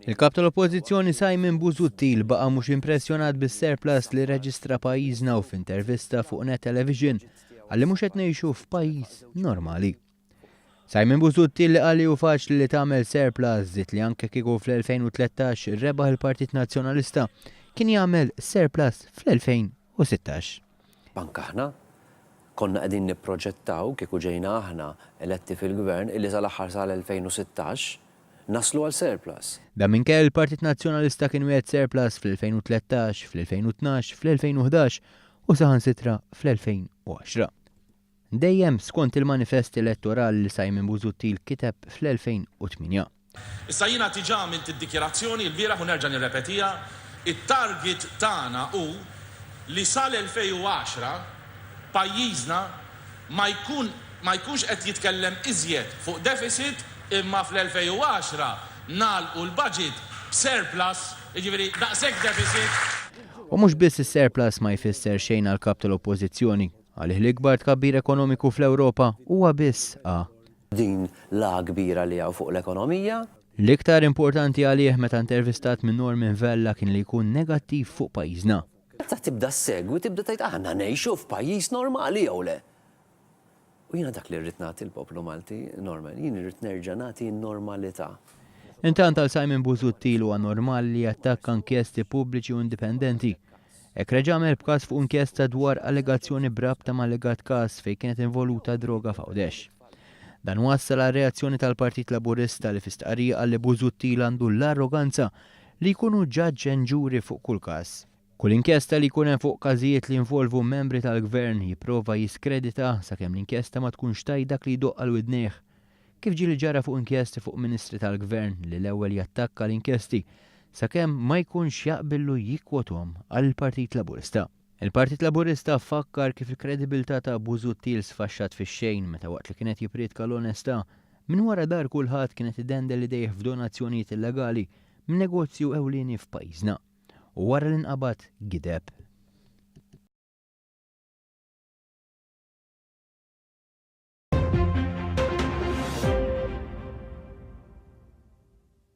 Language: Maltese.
Il-kap tal-Oppożizzjoni Simon Busuttil baqa' mhux impressjonat bis-surplus li reġistra pajjiżna u f'intervista fuq Net Television għalli mhux qed ngħixu f'pajjiż normali. Simon Busuttil li qal li hu faċli li tagħmel surplus żied li anke kieku fl-2013 rebaħ il-Partit Nazzjonalista kien jagħmel surplus fl-2016. Anke aħna konna qegħdin nipproġettaw kieku ġejna aħna eletti fil-gvern illi sal-aħħar sal-2016 naslu għal surplus. Da minkejja il-Partit Nazzjonalista kien wieħed surplus fl-2013, fl-2012, fl-2011 u saħansitra fl-2010. Dejjem skont il-manifest elettorali li Simon Busuttil kiteb fl-2008. Issa jiena tiġa għamilt id-dikjerazzjoni l-bieraħ u nerġa' nirrepetija, it-target tagħna hu li sal-2010 pajjiżna ma jkunx qed jitkellem iżjed fuq deficit imma fl-2010 nagħlqu l-budget b'surplus, jiġifieri daqshekk deficit. U mhux biss is-surplus ma jfisser xejn għal kap tal-Oppożizzjoni, għalih l-ikbar tkabbir ekonomiku fl-Ewropa huwa biss din la kbira li hawn fuq l-ekonomija. L-iktar importanti għalih meta intervistat minn Norman Vella kien li jkun negattiv fuq pajjiżna. Ta' tibda segwi, tibda tgħid aħna ngħixu f'pajjiż normali jew le. U jiena dak li rrid nagħti l-poplu Malti, Norman, jien irrid nerġa' nagħti n-normalità. Intant għal Simon Busuttil huwa normali li jattakka inkjesti pubbliċi u indipendenti. Hekk reġa' għamel b'każ fuq inkjesta dwar allegazzjoni brabta ma' legat każ fejn kienet involuta droga f'Għawdex. Dan wassal għal reazzjoni tal-Partit Laburista li fistqarrija għal li Busuttil għandu l-arroganza li jkunu ġaġġ and ġuri fuq kull każ. Kull inkjesta li jkun hemm fuq każijiet li involvu membri tal-gvern jipprova jiskredita sakemm l-inkjesta ma tkunx tajdak li jdoqqa l-widnejh. Kif ġieli ġara fuq inkjesti fuq ministri tal-gvern li l-ewwel jattakka l-inkjesti sakemm ma jkunx jaqbillu jikkwothom għall-Partit Laburista. Il-Partit Laburista fakkar kif il-kredibilità ta' Busuttil sfaxxat fix-xejn meta waqt li kienet jipriedka l-onestà minn wara dar kulħadd kienet idendel idejh f'donazzjonijiet illegali minn negozju ewlieni f'pajjiżna. U wara l-inqabad gideb